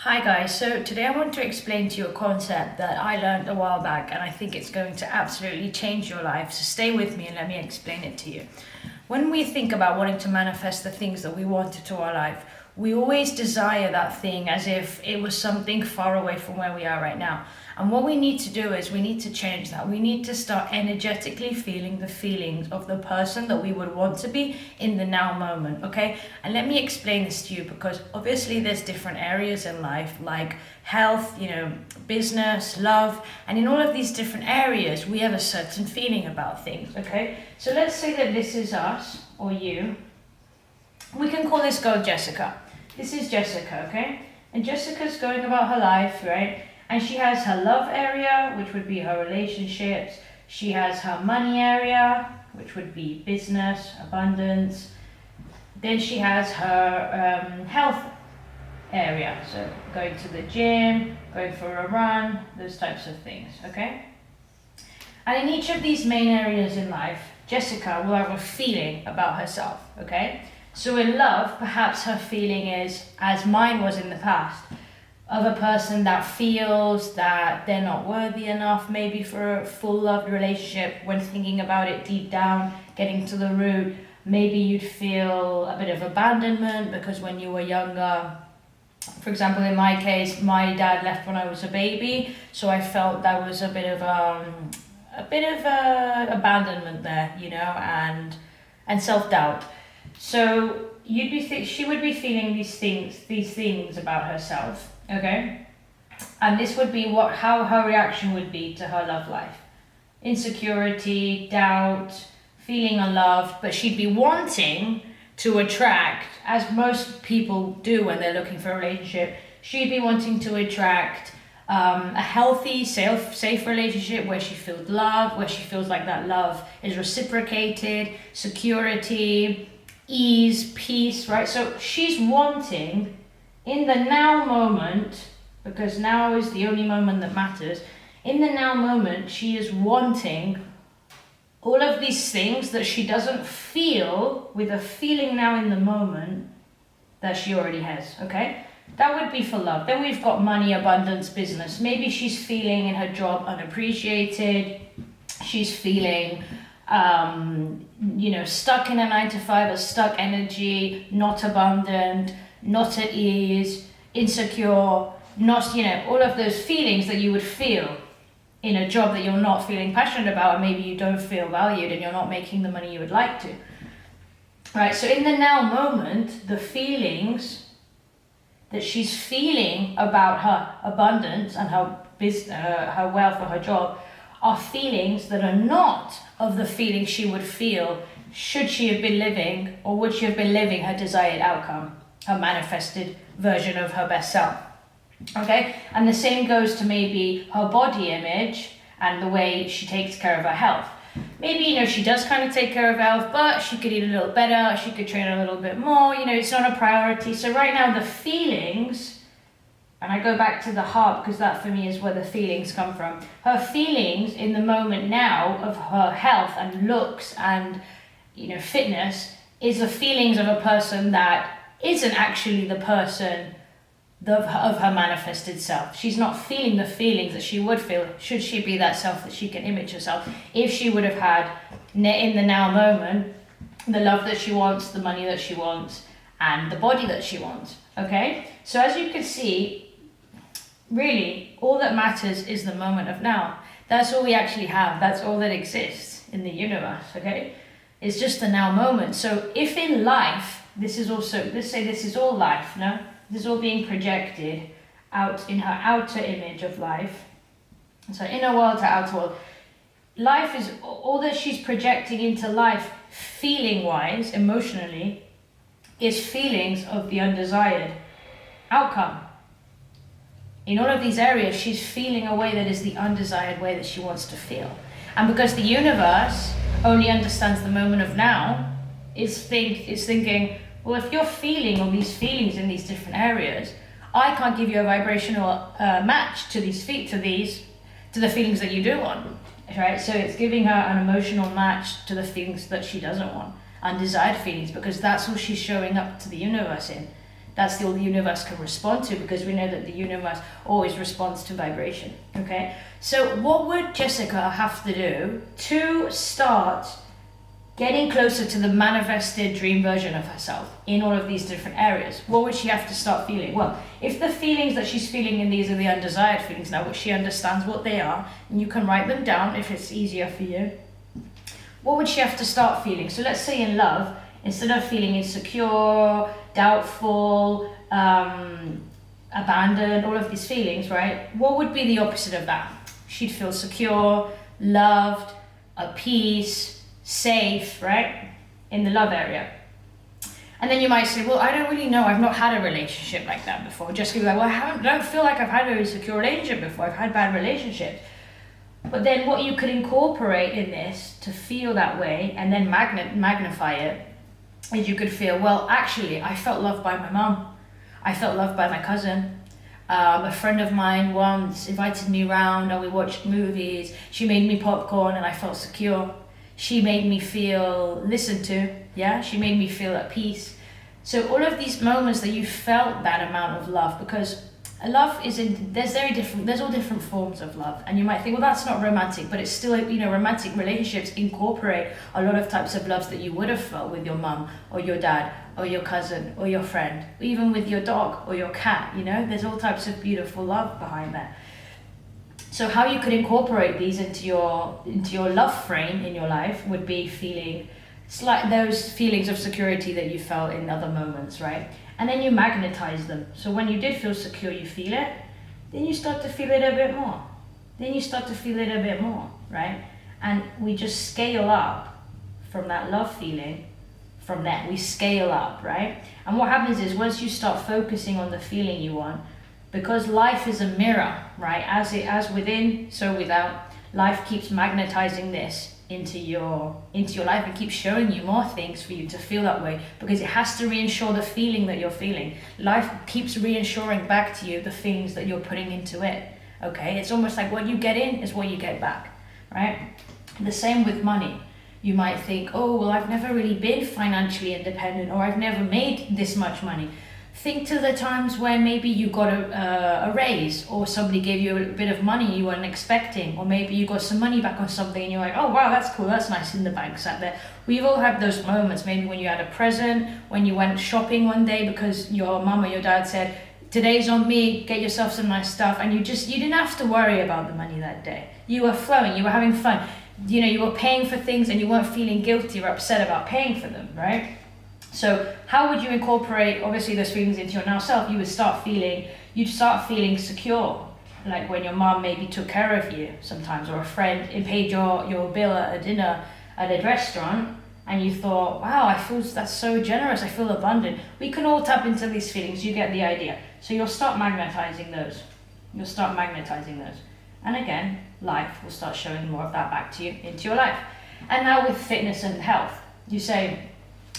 Hi guys, so today I want to explain to you a concept that I learned a while back and I think it's going to absolutely change your life. So stay with me and let me explain it to you. When we think about wanting to manifest the things that we want into our life, we always desire that thing as if it was something far away from where we are right now. And what we need to do is we need to change that. We need to start energetically feeling the feelings of the person that we would want to be in the now moment, okay? And let me explain this to you because obviously there's different areas in life like health, business, love, and in all of these different areas we have a certain feeling about things, okay? So let's say that this is us or you. We can call this girl Jessica. This is Jessica, okay? And Jessica's going about her life, right? And she has her love area, which would be her relationships. She has her money area, which would be business, abundance. Then she has her health area, so going to the gym, going for a run, those types of things, okay? And in each of these main areas in life, Jessica will have a feeling about herself, okay? So in love, perhaps her feeling is, as mine was in the past, of a person that feels that they're not worthy enough maybe for a full loved relationship. When thinking about it deep down, getting to the root, maybe you'd feel a bit of abandonment because when you were younger, for example, in my case, my dad left when I was a baby, so I felt that was a bit of abandonment there, and self-doubt. So she would be feeling these things about herself. Okay, and this would be how her reaction would be to her love life. Insecurity, doubt, feeling unloved, but she'd be wanting to attract, as most people do when they're looking for a relationship, she'd be wanting to attract a healthy, safe relationship where she feels loved, where she feels like that love is reciprocated, security, ease, peace, right? So she's wanting in the now moment, because now is the only moment that matters, in the now moment, she is wanting all of these things that she doesn't feel with a feeling now in the moment that she already has, okay? That would be for love. Then we've got money, abundance, business. Maybe she's feeling in her job unappreciated. She's feeling stuck in a 9 to 5, a stuck energy, not abundant, not at ease, insecure, not, all of those feelings that you would feel in a job that you're not feeling passionate about, and maybe you don't feel valued and you're not making the money you would like to. Right, so in the now moment, the feelings that she's feeling about her abundance and her wealth or her job are feelings that are not of the feelings she would feel should she have been living, or would she have been living her desired outcome, her manifested version of her best self. Okay, and the same goes to maybe her body image and the way she takes care of her health. Maybe, she does kind of take care of health, but she could eat a little better, she could train a little bit more, it's not a priority. So right now the feelings, and I go back to the heart because that for me is where the feelings come from. Her feelings in the moment now of her health and looks and, fitness is the feelings of a person that isn't actually the person of her manifested self. She's not feeling the feelings that she would feel should she be that self that she can image herself, if she would have had in the now moment the love that she wants, the money that she wants, and the body that she wants. Okay, so as you can see, really all that matters is the moment of now. That's all we actually have. That's all that exists in the universe. Okay, it's just the now moment. So if in life, this is also, let's say this is all life, no? This is all being projected out in her outer image of life. So inner world to outer world. Life is all that she's projecting into life, feeling-wise, emotionally, is feelings of the undesired outcome. In all of these areas, she's feeling a way that is the undesired way that she wants to feel. And because the universe only understands the moment of now, it's thinking, well, if you're feeling all these feelings in these different areas, I can't give you a vibrational match to the feelings that you do want, right? So it's giving her an emotional match to the things that she doesn't want, undesired feelings, because that's what she's showing up to the universe in. That's all the universe can respond to, because we know that the universe always responds to vibration, okay? So what would Jessica have to do to start getting closer to the manifested dream version of herself in all of these different areas? What would she have to start feeling? Well, if the feelings that she's feeling in these are the undesired feelings now, which she understands what they are, and you can write them down if it's easier for you, what would she have to start feeling? So let's say in love, instead of feeling insecure, doubtful, abandoned, all of these feelings, right? What would be the opposite of that? She'd feel secure, loved, at peace, safe, right? In the love area. And then you might say, well, I don't really know. I've not had a relationship like that before. Just be like, well, I don't feel like I've had a very secure relationship before. I've had bad relationships. But then what you could incorporate in this to feel that way and then magnify it is you could feel, well, actually, I felt loved by my mom. I felt loved by my cousin. A friend of mine once invited me around and we watched movies. She made me popcorn and I felt secure. She made me feel listened to. Yeah, she made me feel at peace. So all of these moments that you felt that amount of love, because love there's all different forms of love, and you might think, well, that's not romantic, but it's still, romantic relationships incorporate a lot of types of loves that you would have felt with your mum or your dad or your cousin or your friend, or even with your dog or your cat. There's all types of beautiful love behind that. So how you could incorporate these into your love frame in your life would be feeling like those feelings of security that you felt in other moments, right? And then you magnetize them. So when you did feel secure, you feel it, then you start to feel it a bit more. Then you start to feel it a bit more, right? And we just scale up from that love feeling. From that, we scale up, right? And what happens is once you start focusing on the feeling you want, because life is a mirror, right? As within, so without, life keeps magnetizing this into your life and keeps showing you more things for you to feel that way, because it has to reinsure the feeling that you're feeling. Life keeps reinsuring back to you the things that you're putting into it, okay? It's almost like what you get in is what you get back, right? The same with money. You might think, oh, well, I've never really been financially independent, or I've never made this much money. Think to the times when maybe you got a raise, or somebody gave you a bit of money you weren't expecting, or maybe you got some money back on something and you're like, oh wow, that's cool, that's nice, in the bank sat there. We've all had those moments, maybe when you had a present, when you went shopping one day because your mum or your dad said, today's on me, get yourself some nice stuff, and you didn't have to worry about the money that day. You were flowing, you were having fun. You were paying for things and you weren't feeling guilty or upset about paying for them, right? So how would you incorporate, obviously, those feelings into your now self? You'd start feeling secure, like when your mom maybe took care of you sometimes, or a friend paid your bill at a dinner at a restaurant, and you thought, wow, that's so generous, I feel abundant. We can all tap into these feelings, you get the idea. So you'll start magnetizing those. And again, life will start showing more of that back to you, into your life. And now with fitness and health, you say,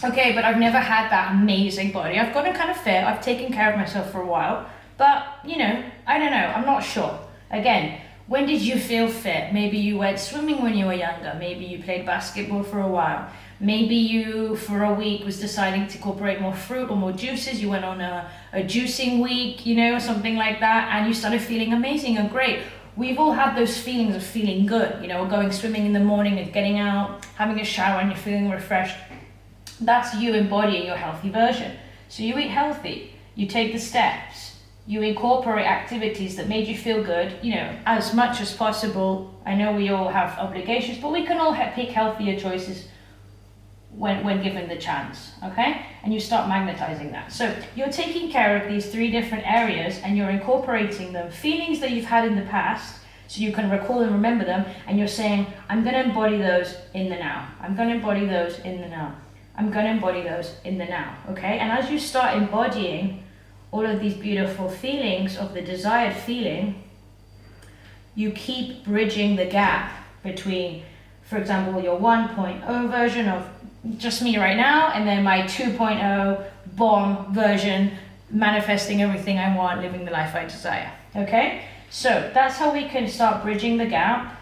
okay, but I've never had that amazing body. I've gotten kind of fit, I've taken care of myself for a while, but I don't know, I'm not sure. Again, when did you feel fit? Maybe you went swimming when you were younger, maybe you played basketball for a while, maybe you for a week was deciding to incorporate more fruit or more juices, you went on a juicing week, or something like that, and you started feeling amazing and great. We've all had those feelings of feeling good, going swimming in the morning and getting out, having a shower and you're feeling refreshed. That's you embodying your healthy version. So you eat healthy, you take the steps, you incorporate activities that made you feel good, as much as possible. I know we all have obligations, but we can all pick healthier choices when given the chance, okay? And you start magnetizing that. So you're taking care of these 3 different areas and you're incorporating them, feelings that you've had in the past, so you can recall and remember them, and you're saying, I'm going to embody those in the now. I'm going to embody those in the now. I'm going to embody those in the now, okay? And as you start embodying all of these beautiful feelings of the desired feeling, you keep bridging the gap between, for example, your 1.0 version of just me right now, and then my 2.0 bomb version, manifesting everything I want, living the life I desire, okay? So that's how we can start bridging the gap,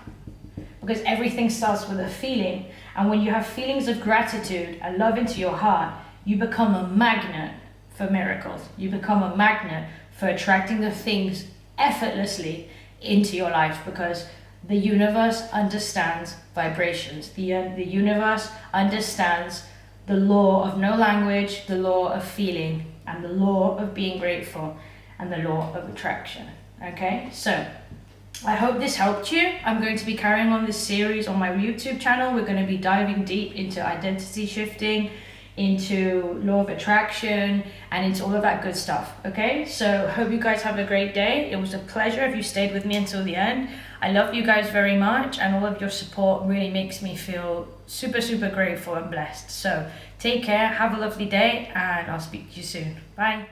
because everything starts with a feeling. And when you have feelings of gratitude and love into your heart, you become a magnet for miracles. You become a magnet for attracting the things effortlessly into your life, because the universe understands vibrations. The universe understands the law of no language, the law of feeling, and the law of being grateful, and the law of attraction. Okay, so I hope this helped you. I'm going to be carrying on this series on my YouTube channel. We're going to be diving deep into identity shifting, into law of attraction, and into all of that good stuff. Okay, so hope you guys have a great day. It was a pleasure if you stayed with me until the end. I love you guys very much, and all of your support really makes me feel super, super grateful and blessed. So take care, have a lovely day, and I'll speak to you soon. Bye.